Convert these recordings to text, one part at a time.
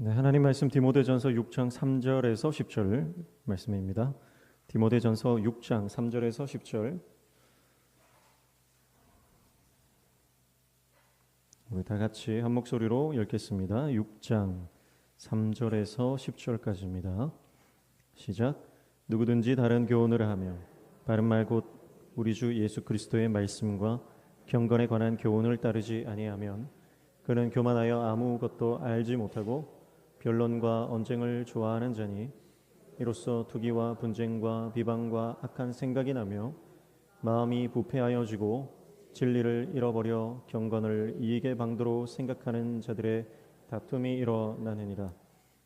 네, 하나님 말씀 디모데전서 6장 3절에서 10절 말씀입니다. 디모데전서 6장 3절에서 10절 우리 다 같이 한 목소리로 읽겠습니다. 6장 3절에서 10절까지입니다. 시작. 누구든지 다른 교훈을 하며 바른 말 곧 우리 주 예수 그리스도의 말씀과 경건에 관한 교훈을 따르지 아니하면 그는 교만하여 아무것도 알지 못하고 변론과 언쟁을 좋아하는 자니 이로써 투기와 분쟁과 비방과 악한 생각이 나며 마음이 부패하여지고 진리를 잃어버려 경건을 이익의 방도로 생각하는 자들의 다툼이 일어나느니라.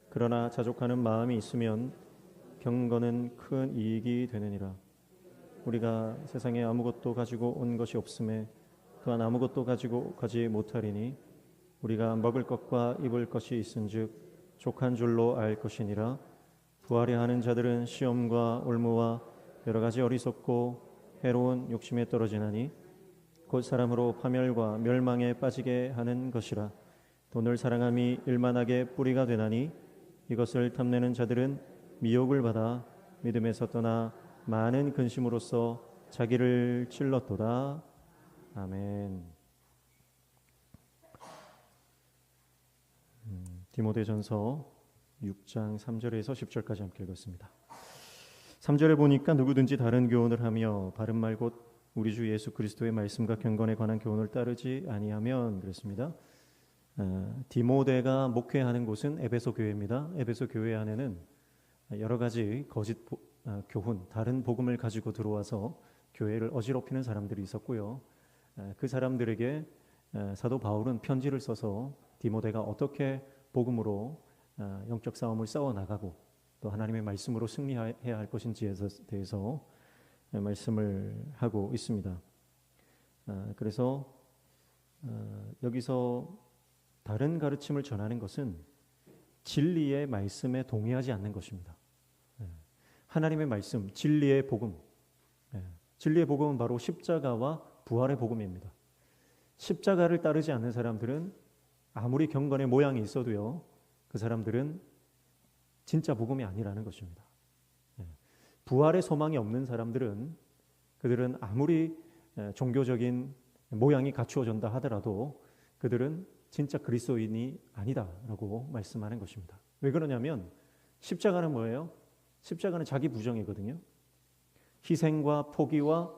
그러나 자족하는 마음이 있으면 경건은 큰 이익이 되느니라. 우리가 세상에 아무것도 가지고 온 것이 없음에 또한 아무것도 가지고 가지 못하리니 우리가 먹을 것과 입을 것이 있은즉 족한 줄로 알 것이니라. 부하려 하는 자들은 시험과 올무와 여러 가지 어리석고 해로운 욕심에 떨어지나니 곧 사람으로 파멸과 멸망에 빠지게 하는 것이라. 돈을 사랑함이 일만하게 뿌리가 되나니 이것을 탐내는 자들은 미혹을 받아 믿음에서 떠나 많은 근심으로써 자기를 찔렀도다. 아멘. 디모데전서 6장 3절에서 10절까지 함께 읽었습니다. 3절에 보니까 누구든지 다른 교훈을 하며 바른 말 곧 우리 주 예수 그리스도의 말씀과 경건에 관한 교훈을 따르지 아니하면 그랬습니다. 디모데가 목회하는 곳은 에베소 교회입니다. 에베소 교회 안에는 여러 가지 거짓 교훈, 다른 복음을 가지고 들어와서 교회를 어지럽히는 사람들이 있었고요. 그 사람들에게 사도 바울은 편지를 써서 디모데가 어떻게 복음으로 영적 싸움을 싸워나가고 또 하나님의 말씀으로 승리해야 할 것인지에 대해서 말씀을 하고 있습니다. 그래서 여기서 다른 가르침을 전하는 것은 진리의 말씀에 동의하지 않는 것입니다. 하나님의 말씀, 진리의 복음. 진리의 복음은 바로 십자가와 부활의 복음입니다. 십자가를 따르지 않는 사람들은 아무리 경건의 모양이 있어도요, 그 사람들은 진짜 복음이 아니라는 것입니다. 부활의 소망이 없는 사람들은 그들은 아무리 종교적인 모양이 갖추어진다 하더라도 그들은 진짜 그리스도인이 아니다라고 말씀하는 것입니다. 왜 그러냐면 십자가는 뭐예요? 십자가는 자기 부정이거든요. 희생과 포기와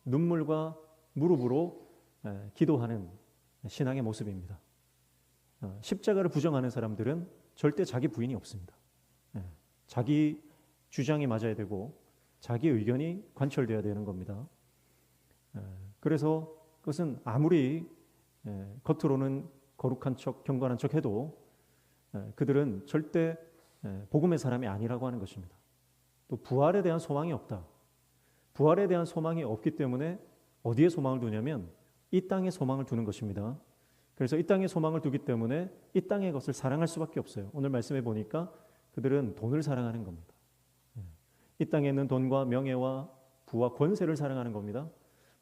눈물과 무릎으로 기도하는 신앙의 모습입니다. 십자가를 부정하는 사람들은 절대 자기 부인이 없습니다. 자기 주장이 맞아야 되고 자기 의견이 관철돼야 되는 겁니다. 그래서 그것은 아무리 겉으로는 거룩한 척, 경건한 척 해도 그들은 절대 복음의 사람이 아니라고 하는 것입니다. 또 부활에 대한 소망이 없다. 부활에 대한 소망이 없기 때문에 어디에 소망을 두냐면 이 땅에 소망을 두는 것입니다. 그래서 이 땅에 소망을 두기 때문에 이 땅의 것을 사랑할 수밖에 없어요. 오늘 말씀해 보니까 그들은 돈을 사랑하는 겁니다. 이 땅에 있는 돈과 명예와 부와 권세를 사랑하는 겁니다.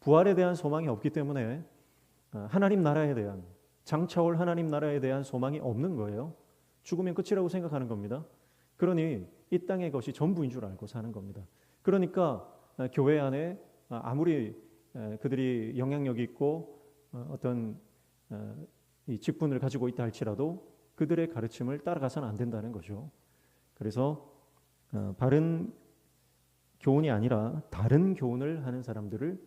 부활에 대한 소망이 없기 때문에 하나님 나라에 대한, 장차올 하나님 나라에 대한 소망이 없는 거예요. 죽으면 끝이라고 생각하는 겁니다. 그러니 이 땅의 것이 전부인 줄 알고 사는 겁니다. 그러니까 교회 안에 아무리 그들이 영향력이 있고 어떤 이 직분을 가지고 있다 할지라도 그들의 가르침을 따라가서는 안 된다는 거죠. 그래서 바른 교훈이 아니라 다른 교훈을 하는 사람들을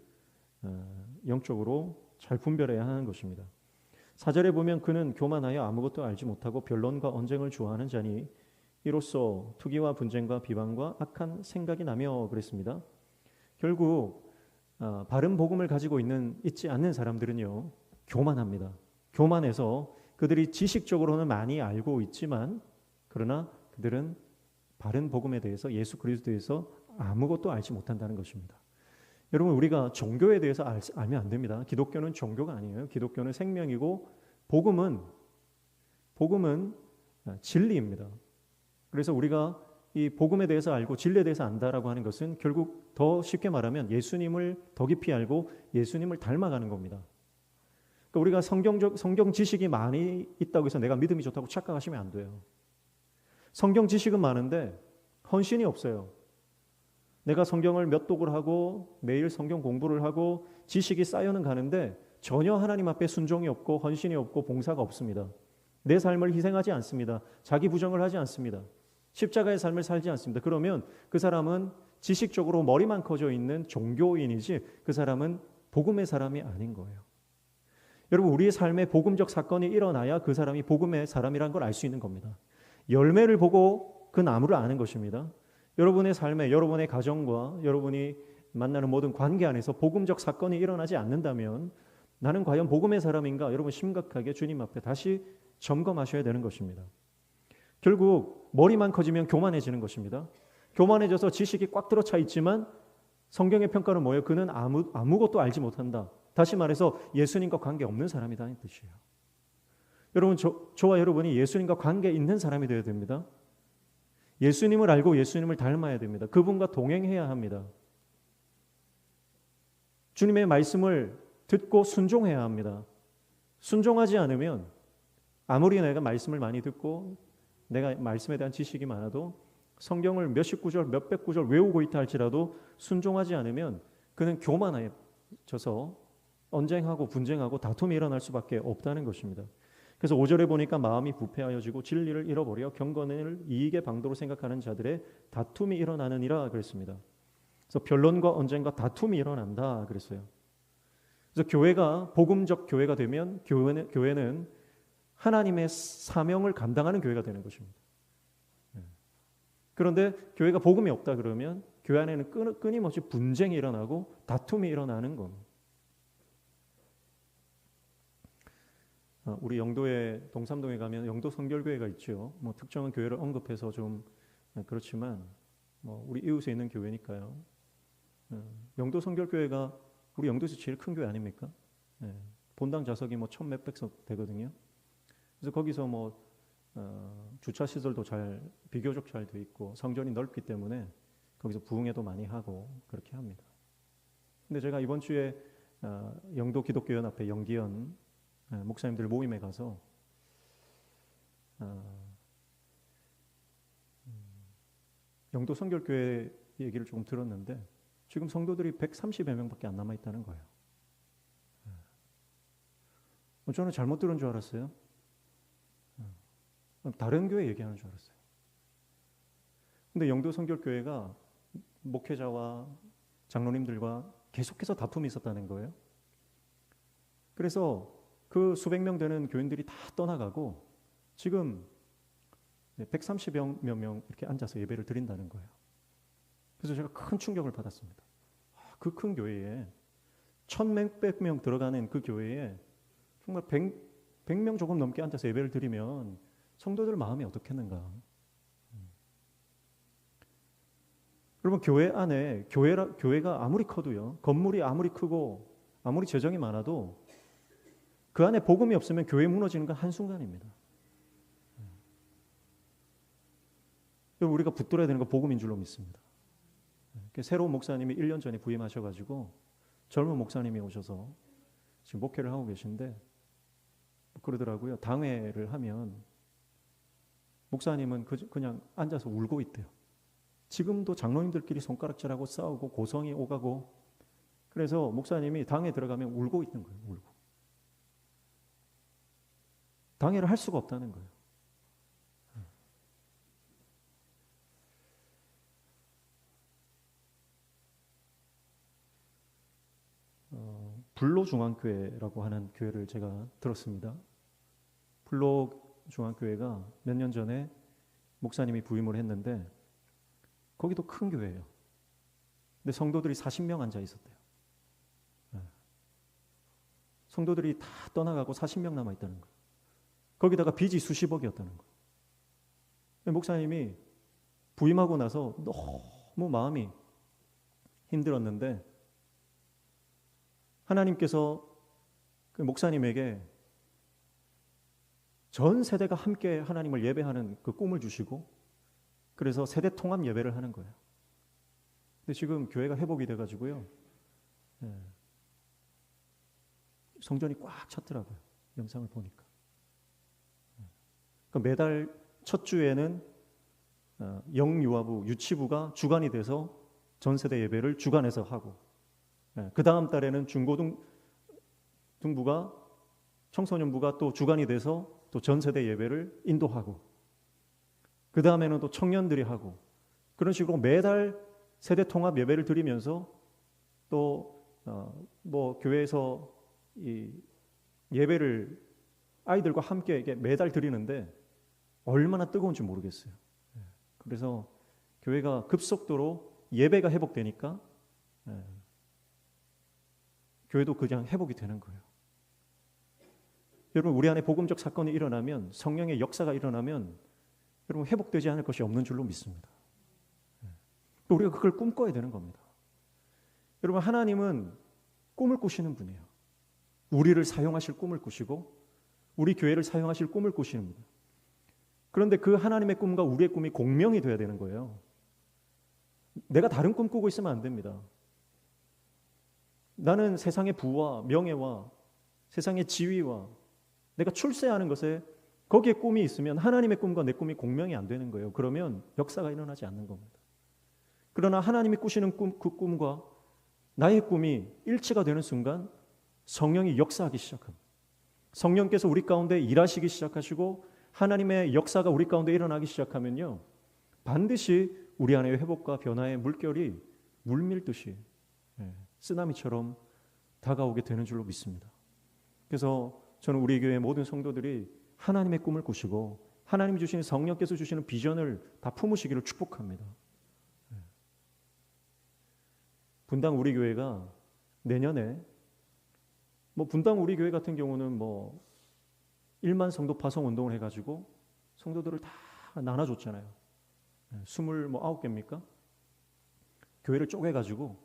영적으로 잘 분별해야 하는 것입니다. 4절에 보면 그는 교만하여 아무것도 알지 못하고 변론과 언쟁을 좋아하는 자니 이로써 투기와 분쟁과 비방과 악한 생각이 나며 그랬습니다. 결국 바른 복음을 가지고 있지 않는 사람들은요, 교만합니다. 교만해서 그들이 지식적으로는 많이 알고 있지만 그러나 그들은 바른 복음에 대해서, 예수 그리스도에 대해서 아무것도 알지 못한다는 것입니다. 여러분, 우리가 종교에 대해서 알면 안 됩니다. 기독교는 종교가 아니에요. 기독교는 생명이고 복음은 진리입니다. 그래서 우리가 이 복음에 대해서 알고 진리에 대해서 안다라고 하는 것은 결국 더 쉽게 말하면 예수님을 더 깊이 알고 예수님을 닮아가는 겁니다. 그러니까 우리가 성경 지식이 많이 있다고 해서 내가 믿음이 좋다고 착각하시면 안 돼요. 성경 지식은 많은데 헌신이 없어요. 내가 성경을 몇 독을 하고 매일 성경 공부를 하고 지식이 쌓여는 가는데 전혀 하나님 앞에 순종이 없고 헌신이 없고 봉사가 없습니다. 내 삶을 희생하지 않습니다. 자기 부정을 하지 않습니다. 십자가의 삶을 살지 않습니다. 그러면 그 사람은 지식적으로 머리만 커져 있는 종교인이지 그 사람은 복음의 사람이 아닌 거예요. 여러분, 우리의 삶에 복음적 사건이 일어나야 그 사람이 복음의 사람이라는 걸 알 수 있는 겁니다. 열매를 보고 그 나무를 아는 것입니다. 여러분의 삶에 여러분의 가정과 여러분이 만나는 모든 관계 안에서 복음적 사건이 일어나지 않는다면 나는 과연 복음의 사람인가? 여러분 심각하게 주님 앞에 다시 점검하셔야 되는 것입니다. 결국 머리만 커지면 교만해지는 것입니다. 교만해져서 지식이 꽉 들어차 있지만 성경의 평가는 뭐예요? 그는 아무것도 알지 못한다. 다시 말해서 예수님과 관계 없는 사람이라는 뜻이에요. 여러분, 저와 여러분이 예수님과 관계 있는 사람이 되어야 됩니다. 예수님을 알고 예수님을 닮아야 됩니다. 그분과 동행해야 합니다. 주님의 말씀을 듣고 순종해야 합니다. 순종하지 않으면 아무리 내가 말씀을 많이 듣고 내가 말씀에 대한 지식이 많아도 성경을 몇십 구절, 몇백 구절 외우고 있다 할지라도 순종하지 않으면 그는 교만해져서 언쟁하고 분쟁하고 다툼이 일어날 수밖에 없다는 것입니다. 그래서 5절에 보니까 마음이 부패하여지고 진리를 잃어버려 경건을 이익의 방도로 생각하는 자들의 다툼이 일어나느니라 그랬습니다. 그래서 변론과 언쟁과 다툼이 일어난다 그랬어요. 그래서 교회가 복음적 교회가 되면 교회는 하나님의 사명을 감당하는 교회가 되는 것입니다. 그런데 교회가 복음이 없다 그러면 교회 안에는 끊임없이 분쟁이 일어나고 다툼이 일어나는 겁니다. 우리 영도에 동삼동에 가면 영도 성결교회가 있죠. 뭐 특정한 교회를 언급해서 좀 그렇지만 뭐 우리 이웃에 있는 교회니까요. 영도 성결교회가 우리 영도에서 제일 큰 교회 아닙니까? 본당 좌석이 뭐 1,000몇백석 되거든요. 그래서 거기서 뭐 주차 시설도 비교적 잘 돼 있고 성전이 넓기 때문에 거기서 부흥회도 많이 하고 그렇게 합니다. 근데 제가 이번 주에 영도 기독교연합회 영기현 목사님들 모임에 가서 영도 성결교회 얘기를 조금 들었는데 지금 성도들이 130여 명밖에 안 남아 있다는 거예요. 저는 잘못 들은 줄 알았어요. 다른 교회 얘기하는 줄 알았어요. 근데 영도 성결교회가 목회자와 장로님들과 계속해서 다툼이 있었다는 거예요. 그래서 그 수백 명 되는 교인들이 다 떠나가고 지금 130여 명 이렇게 앉아서 예배를 드린다는 거예요. 그래서 제가 큰 충격을 받았습니다. 그 큰 교회에 1,000몇백 명 들어가는 그 교회에 정말 100명 조금 넘게 앉아서 예배를 드리면 성도들 마음이 어떻겠는가. 여러분, 교회 안에 교회가 아무리 커도요, 건물이 아무리 크고 아무리 재정이 많아도 그 안에 복음이 없으면 교회 무너지는 건 한순간입니다. 우리가 붙들어야 되는 건 복음인 줄로 믿습니다. 새로운 목사님이 1년 전에 부임하셔가지고 젊은 목사님이 오셔서 지금 목회를 하고 계신데 그러더라고요. 당회를 하면 목사님은 그냥 앉아서 울고 있대요. 지금도 장로님들끼리 손가락질하고 싸우고 고성이 오가고 그래서 목사님이 당회 들어가면 울고 있는 거예요. 울고. 당회를 할 수가 없다는 거예요. 불로중앙교회라고 하는 교회를 제가 들었습니다. 불로중앙교회가 몇 년 전에 목사님이 부임을 했는데 거기도 큰 교회예요. 근데 성도들이 40명 앉아 있었대요. 성도들이 다 떠나가고 40명 남아 있다는 거예요. 거기다가 빚이 수십억이었다는 거예요. 목사님이 부임하고 나서 너무 마음이 힘들었는데 하나님께서 그 목사님에게 전 세대가 함께 하나님을 예배하는 그 꿈을 주시고 그래서 세대 통합 예배를 하는 거예요. 근데 지금 교회가 회복이 돼가지고요. 성전이 꽉 찼더라고요. 영상을 보니까. 그러니까 매달 첫 주에는 영유아부, 유치부가 주관이 돼서 전 세대 예배를 주관해서 하고, 그 다음 달에는 중고등부가 청소년부가 또 주관이 돼서 또 전 세대 예배를 인도하고, 그 다음에는 또 청년들이 하고, 그런 식으로 매달 세대 통합 예배를 드리면서 또 뭐 교회에서 이 예배를 아이들과 함께 이게 매달 드리는데 얼마나 뜨거운지 모르겠어요. 그래서 교회가 급속도로 예배가 회복되니까 교회도 그냥 회복이 되는 거예요. 여러분, 우리 안에 복음적 사건이 일어나면, 성령의 역사가 일어나면 여러분 회복되지 않을 것이 없는 줄로 믿습니다. 또 우리가 그걸 꿈꿔야 되는 겁니다. 여러분, 하나님은 꿈을 꾸시는 분이에요. 우리를 사용하실 꿈을 꾸시고 우리 교회를 사용하실 꿈을 꾸시는 분이에요. 그런데 그 하나님의 꿈과 우리의 꿈이 공명이 돼야 되는 거예요. 내가 다른 꿈 꾸고 있으면 안 됩니다. 나는 세상의 부와 명예와 세상의 지위와 내가 출세하는 것에 거기에 꿈이 있으면 하나님의 꿈과 내 꿈이 공명이 안 되는 거예요. 그러면 역사가 일어나지 않는 겁니다. 그러나 하나님이 꾸시는 꿈, 그 꿈과 나의 꿈이 일치가 되는 순간 성령이 역사하기 시작합니다. 성령께서 우리 가운데 일하시기 시작하시고 하나님의 역사가 우리 가운데 일어나기 시작하면요, 반드시 우리 안에 회복과 변화의 물결이 물밀듯이 쓰나미처럼 다가오게 되는 줄로 믿습니다. 그래서 저는 우리 교회 모든 성도들이 하나님의 꿈을 꾸시고 하나님이 주신 성령께서 주시는 비전을 다 품으시기를 축복합니다. 분당 우리 교회가 내년에 분당 우리 교회 같은 경우는 1만 성도 파송 운동을 해가지고 성도들을 다 나눠줬잖아요. 29개입니까? 교회를 쪼개가지고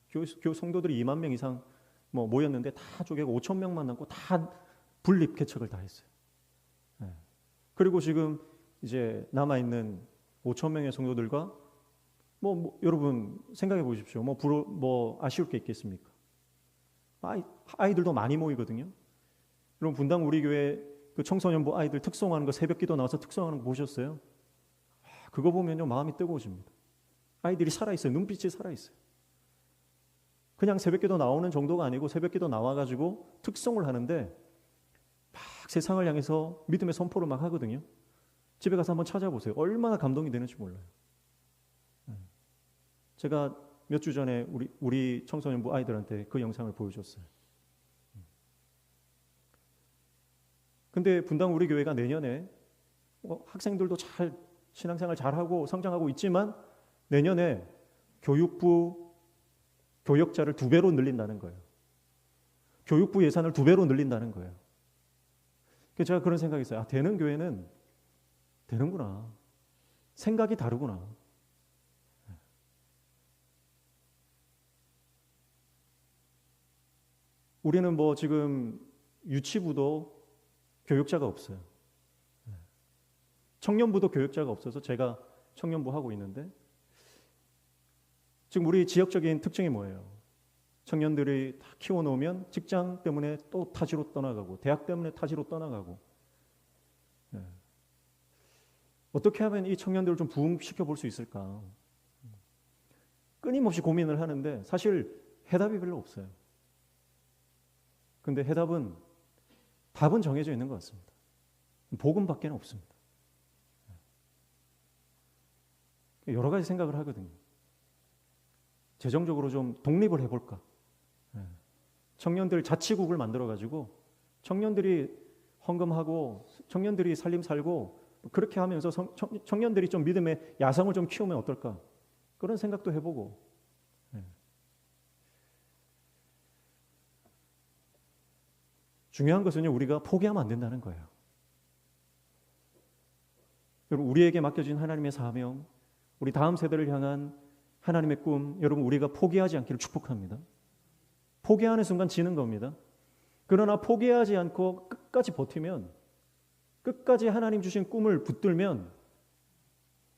교회 성도들이 2만 명 이상 모였는데 다 쪼개고 5천 명만 남고 다 분립 개척을 다 했어요. 그리고 지금 이제 남아있는 5천 명의 성도들과 여러분 생각해 보십시오. 아쉬울 게 있겠습니까? 아이들도 많이 모이거든요. 여러분, 분당 우리 교회 그 청소년부 아이들 특송하는 거, 새벽기도 나와서 특송하는 거 보셨어요? 그거 보면요, 마음이 뜨거워집니다. 아이들이 살아있어요. 눈빛이 살아있어요. 그냥 새벽기도 나오는 정도가 아니고 새벽기도 나와가지고 특송을 하는데 막 세상을 향해서 믿음의 선포를 막 하거든요. 집에 가서 한번 찾아보세요. 얼마나 감동이 되는지 몰라요. 제가 몇 주 전에 우리 청소년부 아이들한테 그 영상을 보여줬어요. 근데 분당 우리 교회가 내년에 학생들도 잘 신앙생활 잘하고 성장하고 있지만 내년에 교육부 교역자를 2배로 늘린다는 거예요. 교육부 예산을 2배로 늘린다는 거예요. 그래서 제가 그런 생각이 있어요. 되는 교회는 되는구나. 생각이 다르구나. 우리는 지금 유치부도 교육자가 없어요. 청년부도 교육자가 없어서 제가 청년부 하고 있는데, 지금 우리 지역적인 특징이 뭐예요? 청년들이 다 키워놓으면 직장 때문에 또 타지로 떠나가고 대학 때문에 타지로 떠나가고, 어떻게 하면 이 청년들을 좀 부흥시켜 볼 수 있을까? 끊임없이 고민을 하는데 사실 해답이 별로 없어요. 근데 답은 정해져 있는 것 같습니다. 복음밖에 없습니다. 여러 가지 생각을 하거든요. 재정적으로 좀 독립을 해볼까? 청년들 자치국을 만들어가지고 청년들이 헌금하고 청년들이 살림 살고 그렇게 하면서 청년들이 좀 믿음의 야성을 좀 키우면 어떨까? 그런 생각도 해보고. 중요한 것은요, 우리가 포기하면 안 된다는 거예요. 여러분, 우리에게 맡겨진 하나님의 사명, 우리 다음 세대를 향한 하나님의 꿈, 여러분 우리가 포기하지 않기를 축복합니다. 포기하는 순간 지는 겁니다. 그러나 포기하지 않고 끝까지 버티면, 끝까지 하나님 주신 꿈을 붙들면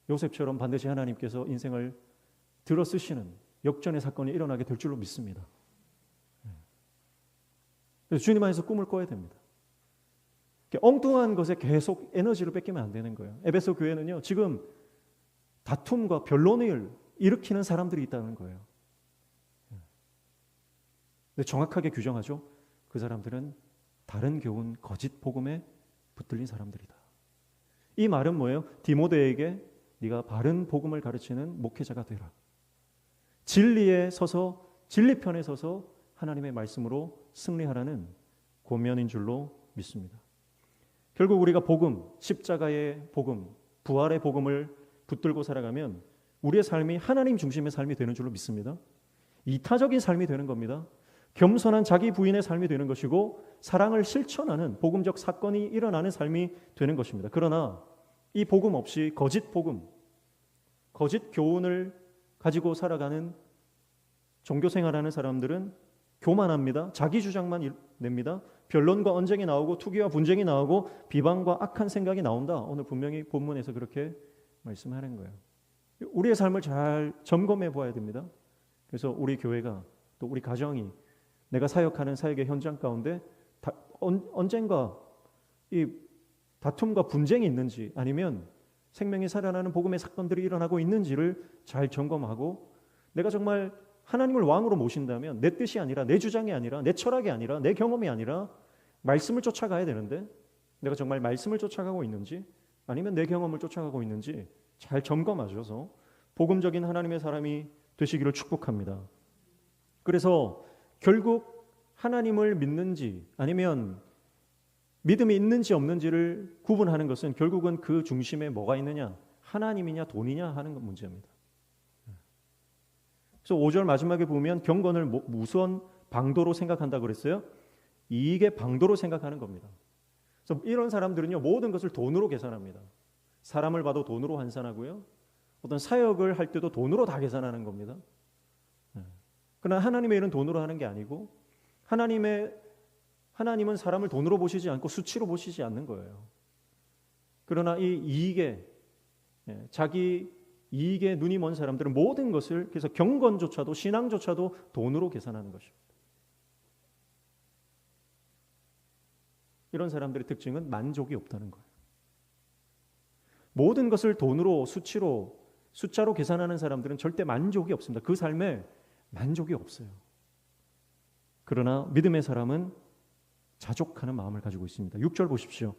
요셉처럼 반드시 하나님께서 인생을 들어쓰시는 역전의 사건이 일어나게 될 줄로 믿습니다. 그래서 주님 안에서 꿈을 꿔야 됩니다. 엉뚱한 것에 계속 에너지를 뺏기면 안 되는 거예요. 에베소 교회는요, 지금 다툼과 변론을 일으키는 사람들이 있다는 거예요. 근데 정확하게 규정하죠. 그 사람들은 다른 교훈, 거짓 복음에 붙들린 사람들이다. 이 말은 뭐예요? 디모데에게 네가 바른 복음을 가르치는 목회자가 되라. 진리에 서서, 진리편에 서서 하나님의 말씀으로 승리하라는 권면인 줄로 믿습니다. 결국 우리가 복음, 십자가의 복음, 부활의 복음을 붙들고 살아가면 우리의 삶이 하나님 중심의 삶이 되는 줄로 믿습니다. 이타적인 삶이 되는 겁니다. 겸손한 자기 부인의 삶이 되는 것이고 사랑을 실천하는 복음적 사건이 일어나는 삶이 되는 것입니다. 그러나 이 복음 없이 거짓 복음, 거짓 교훈을 가지고 살아가는 종교 생활하는 사람들은 교만합니다. 자기 주장만 냅니다. 변론과 언쟁이 나오고 투기와 분쟁이 나오고 비방과 악한 생각이 나온다. 오늘 분명히 본문에서 그렇게 말씀하는 거예요. 우리의 삶을 잘 점검해 보아야 됩니다. 그래서 우리 교회가 또 우리 가정이 내가 사역하는 사역의 현장 가운데 언젠가 이 다툼과 분쟁이 있는지 아니면 생명이 살아나는 복음의 사건들이 일어나고 있는지를 잘 점검하고 내가 정말 하나님을 왕으로 모신다면 내 뜻이 아니라 내 주장이 아니라 내 철학이 아니라 내 경험이 아니라 말씀을 쫓아가야 되는데 내가 정말 말씀을 쫓아가고 있는지 아니면 내 경험을 쫓아가고 있는지 잘 점검하셔서 복음적인 하나님의 사람이 되시기를 축복합니다. 그래서 결국 하나님을 믿는지 아니면 믿음이 있는지 없는지를 구분하는 것은 결국은 그 중심에 뭐가 있느냐, 하나님이냐 돈이냐 하는 문제입니다. 그래서 5절 마지막에 보면 경건을 무슨 방도로 생각한다고 그랬어요? 이익의 방도로 생각하는 겁니다. 그래서 이런 사람들은요, 모든 것을 돈으로 계산합니다. 사람을 봐도 돈으로 환산하고요. 어떤 사역을 할 때도 돈으로 다 계산하는 겁니다. 그러나 하나님의 일은 돈으로 하는 게 아니고 하나님은 사람을 돈으로 보시지 않고 수치로 보시지 않는 거예요. 그러나 이 이익에 자기 이익에 눈이 먼 사람들은 모든 것을 그래서 경건조차도 신앙조차도 돈으로 계산하는 것입니다. 이런 사람들의 특징은 만족이 없다는 거예요. 모든 것을 돈으로 수치로 숫자로 계산하는 사람들은 절대 만족이 없습니다. 그 삶에 만족이 없어요. 그러나 믿음의 사람은 자족하는 마음을 가지고 있습니다. 6절 보십시오.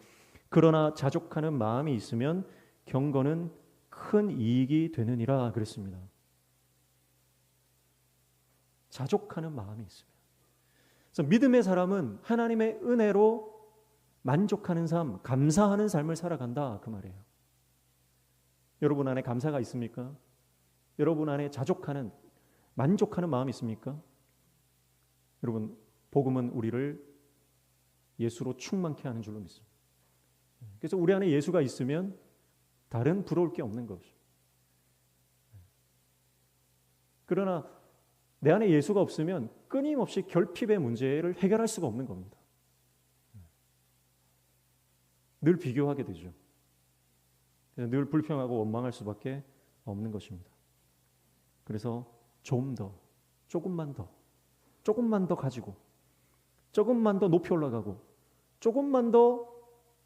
그러나 자족하는 마음이 있으면 경건은 큰 이익이 되느니라 그랬습니다. 자족하는 마음이 있으면. 그래서 믿음의 사람은 하나님의 은혜로 만족하는 삶, 감사하는 삶을 살아간다 그 말이에요. 여러분 안에 감사가 있습니까? 여러분 안에 자족하는, 만족하는 마음이 있습니까? 여러분, 복음은 우리를 예수로 충만케 하는 줄로 믿습니다. 그래서 우리 안에 예수가 있으면 다른 부러울 게 없는 것이죠. 그러나 내 안에 예수가 없으면 끊임없이 결핍의 문제를 해결할 수가 없는 겁니다. 늘 비교하게 되죠. 그래서 늘 불평하고 원망할 수밖에 없는 것입니다. 그래서 좀 더, 조금만 더 가지고, 조금만 더 높이 올라가고, 조금만 더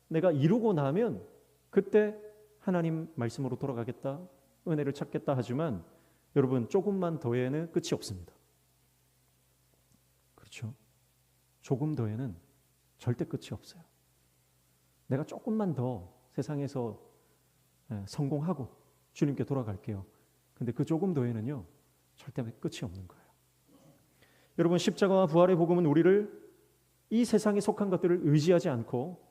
내가 이루고 나면 그때 하나님 말씀으로 돌아가겠다, 은혜를 찾겠다 하지만 여러분 조금만 더에는 끝이 없습니다. 그렇죠? 조금 더에는 절대 끝이 없어요. 내가 조금만 더 세상에서 성공하고 주님께 돌아갈게요. 근데 그 조금 더에는요 절대 끝이 없는 거예요. 여러분 십자가와 부활의 복음은 우리를 이 세상에 속한 것들을 의지하지 않고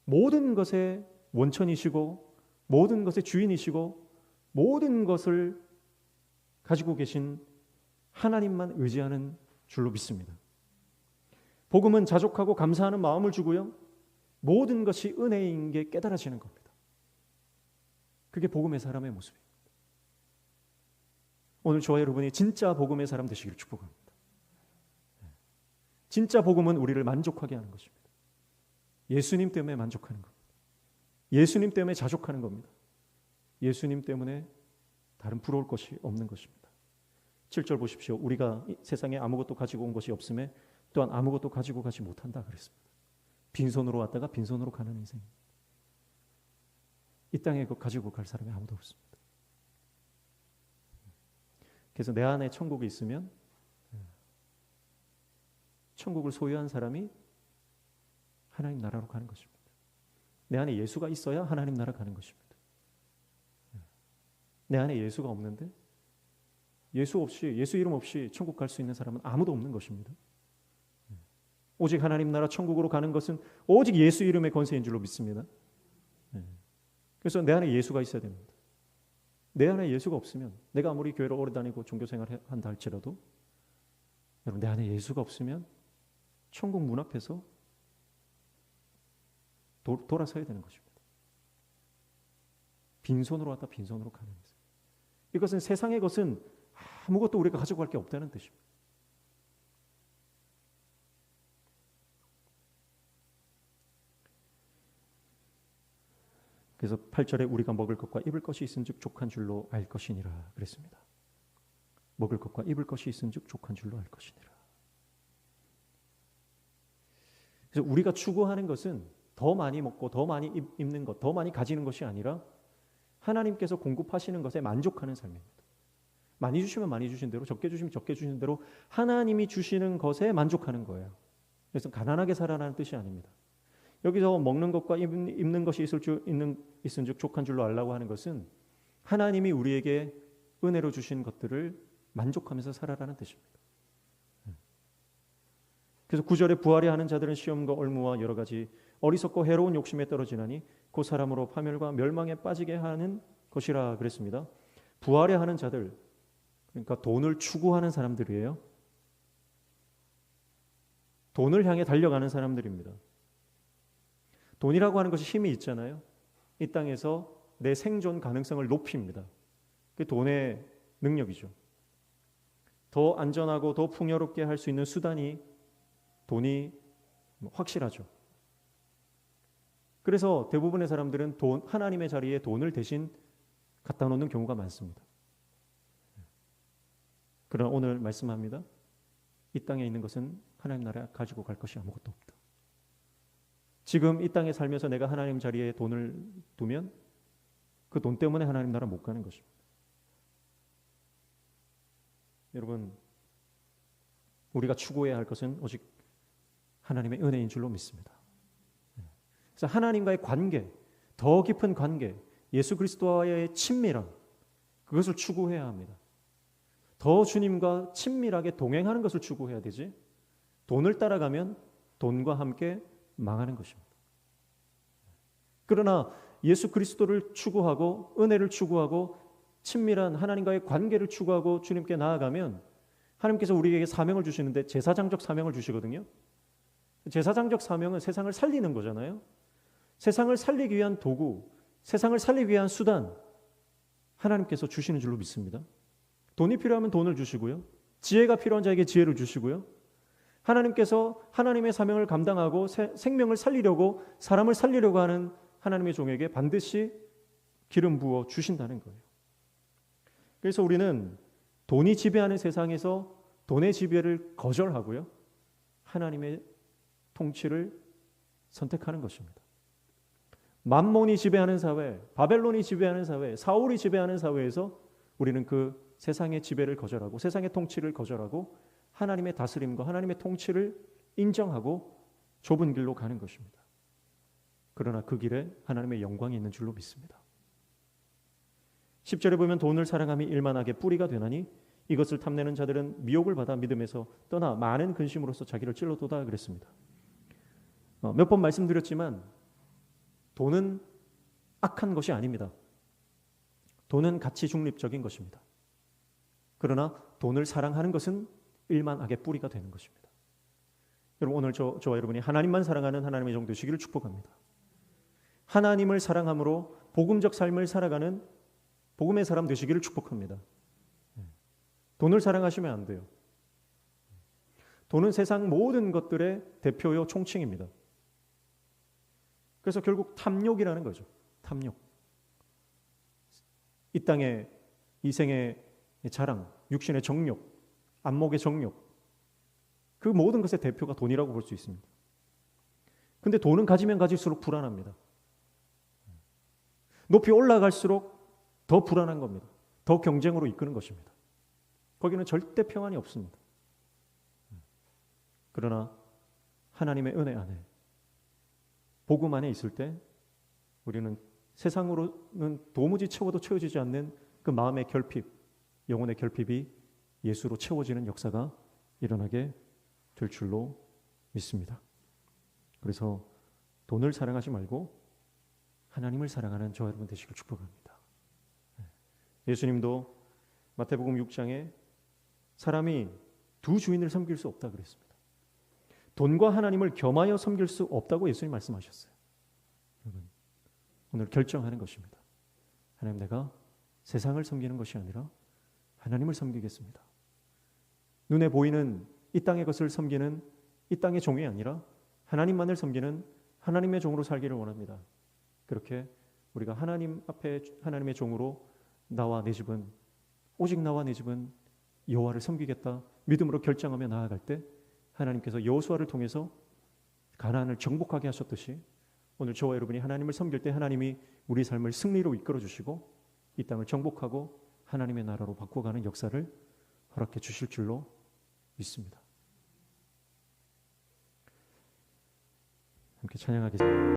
모든 것의 원천이시고 모든 것의 주인이시고 모든 것을 가지고 계신 하나님만 의지하는 줄로 믿습니다. 복음은 자족하고 감사하는 마음을 주고요. 모든 것이 은혜인 게 깨달아지는 겁니다. 그게 복음의 사람의 모습입니다. 오늘 저와 여러분이 진짜 복음의 사람 되시기를 축복합니다. 진짜 복음은 우리를 만족하게 하는 것입니다. 예수님 때문에 만족하는 겁니다. 예수님 때문에 자족하는 겁니다. 예수님 때문에 다른 부러울 것이 없는 것입니다. 7절 보십시오. 우리가 세상에 아무것도 가지고 온 것이 없음에 또한 아무것도 가지고 가지 못한다 그랬습니다. 빈손으로 왔다가 빈손으로 가는 인생. 이 땅에 그거 가지고 갈 사람이 아무도 없습니다. 그래서 내 안에 천국이 있으면 천국을 소유한 사람이 하나님 나라로 가는 것입니다. 내 안에 예수가 있어야 하나님 나라 가는 것입니다. 내 안에 예수가 없는데 예수 없이, 예수 이름 없이 천국 갈 수 있는 사람은 아무도 없는 것입니다. 오직 하나님 나라 천국으로 가는 것은 오직 예수 이름의 권세인 줄로 믿습니다. 그래서 내 안에 예수가 있어야 됩니다. 내 안에 예수가 없으면, 내가 아무리 교회를 오래 다니고 종교생활을 한다 할지라도 여러분, 내 안에 예수가 없으면 천국 문 앞에서 돌아서야 되는 것입니다. 빈손으로 왔다 빈손으로 가는 것입니다. 이것은 세상의 것은 아무것도 우리가 가져갈 게 없다는 뜻입니다. 그래서 8절에 우리가 먹을 것과 입을 것이 있은즉 족한 줄로 알 것이니라 그랬습니다. 먹을 것과 입을 것이 있은즉 족한 줄로 알 것이니라. 그래서 우리가 추구하는 것은 더 많이 먹고 더 많이 입는 것, 더 많이 가지는 것이 아니라 하나님께서 공급하시는 것에 만족하는 삶입니다. 많이 주시면 많이 주신 대로, 적게 주시면 적게 주신 대로 하나님이 주시는 것에 만족하는 거예요. 그래서 가난하게 살아라는 뜻이 아닙니다. 여기서 먹는 것과 입는 것이 있은즉 족한 줄로 알라고 하는 것은 하나님이 우리에게 은혜로 주신 것들을 만족하면서 살아라는 뜻입니다. 그래서 9절에 부활해 하는 자들은 시험과 올무와 여러 가지 어리석고 해로운 욕심에 떨어지나니 그 사람으로 파멸과 멸망에 빠지게 하는 것이라 그랬습니다. 부활해 하는 자들, 그러니까 돈을 추구하는 사람들이에요. 돈을 향해 달려가는 사람들입니다. 돈이라고 하는 것이 힘이 있잖아요. 이 땅에서 내 생존 가능성을 높입니다. 그게 돈의 능력이죠. 더 안전하고 더 풍요롭게 할 수 있는 수단이 돈이 확실하죠. 그래서 대부분의 사람들은 하나님의 자리에 돈을 대신 갖다 놓는 경우가 많습니다. 그러나 오늘 말씀합니다. 이 땅에 있는 것은 하나님 나라에 가지고 갈 것이 아무것도 없다. 지금 이 땅에 살면서 내가 하나님 자리에 돈을 두면 그 돈 때문에 하나님 나라 못 가는 것입니다. 여러분, 우리가 추구해야 할 것은 오직 하나님의 은혜인 줄로 믿습니다. 그래서 하나님과의 관계, 더 깊은 관계, 예수 그리스도와의 친밀함, 그것을 추구해야 합니다. 더 주님과 친밀하게 동행하는 것을 추구해야 되지, 돈을 따라가면 돈과 함께 망하는 것입니다. 그러나 예수 그리스도를 추구하고 은혜를 추구하고 친밀한 하나님과의 관계를 추구하고 주님께 나아가면 하나님께서 우리에게 사명을 주시는데 제사장적 사명을 주시거든요. 제사장적 사명은 세상을 살리는 거잖아요. 세상을 살리기 위한 도구, 세상을 살리기 위한 수단, 하나님께서 주시는 줄로 믿습니다. 돈이 필요하면 돈을 주시고요. 지혜가 필요한 자에게 지혜를 주시고요. 하나님께서 하나님의 사명을 감당하고 생명을 살리려고, 사람을 살리려고 하는 하나님의 종에게 반드시 기름 부어 주신다는 거예요. 그래서 우리는 돈이 지배하는 세상에서 돈의 지배를 거절하고요, 하나님의 통치를 선택하는 것입니다. 만몬이 지배하는 사회, 바벨론이 지배하는 사회, 사울이 지배하는 사회에서 우리는 그 세상의 지배를 거절하고 세상의 통치를 거절하고 하나님의 다스림과 하나님의 통치를 인정하고 좁은 길로 가는 것입니다. 그러나 그 길에 하나님의 영광이 있는 줄로 믿습니다. 10절에 보면 돈을 사랑함이 일만하게 뿌리가 되나니 이것을 탐내는 자들은 미혹을 받아 믿음에서 떠나 많은 근심으로써 자기를 찔러도다 그랬습니다. 몇 번 말씀드렸지만 돈은 악한 것이 아닙니다. 돈은 가치 중립적인 것입니다. 그러나 돈을 사랑하는 것은 일만하게 뿌리가 되는 것입니다. 여러분, 오늘 저와 여러분이 하나님만 사랑하는 하나님의 종 되시기를 축복합니다. 하나님을 사랑함으로 복음적 삶을 살아가는 복음의 사람 되시기를 축복합니다. 돈을 사랑하시면 안 돼요. 돈은 세상 모든 것들의 대표요 총칭입니다. 그래서 결국 탐욕이라는 거죠. 탐욕. 이 땅의 이생의 자랑, 육신의 정욕, 안목의 정욕, 그 모든 것의 대표가 돈이라고 볼 수 있습니다. 근데 돈은 가지면 가질수록 불안합니다. 높이 올라갈수록 더 불안한 겁니다. 더 경쟁으로 이끄는 것입니다. 거기는 절대 평안이 없습니다. 그러나 하나님의 은혜 안에, 복음 안에 있을 때 우리는 세상으로는 도무지 채워도 채워지지 않는 그 마음의 결핍, 영혼의 결핍이 예수로 채워지는 역사가 일어나게 될 줄로 믿습니다. 그래서 돈을 사랑하지 말고 하나님을 사랑하는 저와 여러분 되시길 축복합니다. 예수님도 마태복음 6장에 사람이 두 주인을 섬길 수 없다 그랬습니다. 돈과 하나님을 겸하여 섬길 수 없다고 예수님 말씀하셨어요. 여러분, 오늘 결정하는 것입니다. 하나님, 내가 세상을 섬기는 것이 아니라 하나님을 섬기겠습니다. 눈에 보이는 이 땅의 것을 섬기는 이 땅의 종이 아니라 하나님만을 섬기는 하나님의 종으로 살기를 원합니다. 그렇게 우리가 하나님 앞에 하나님의 종으로 나와 내 집은, 오직 나와 내 집은 여호와를 섬기겠다 믿음으로 결정하며 나아갈 때 하나님께서 여호수아를 통해서 가나안을 정복하게 하셨듯이 오늘 저와 여러분이 하나님을 섬길 때 하나님이 우리 삶을 승리로 이끌어 주시고 이 땅을 정복하고 하나님의 나라로 바꿔가는 역사를 허락해 주실 줄로 믿습니다. 함께 찬양하겠습니다.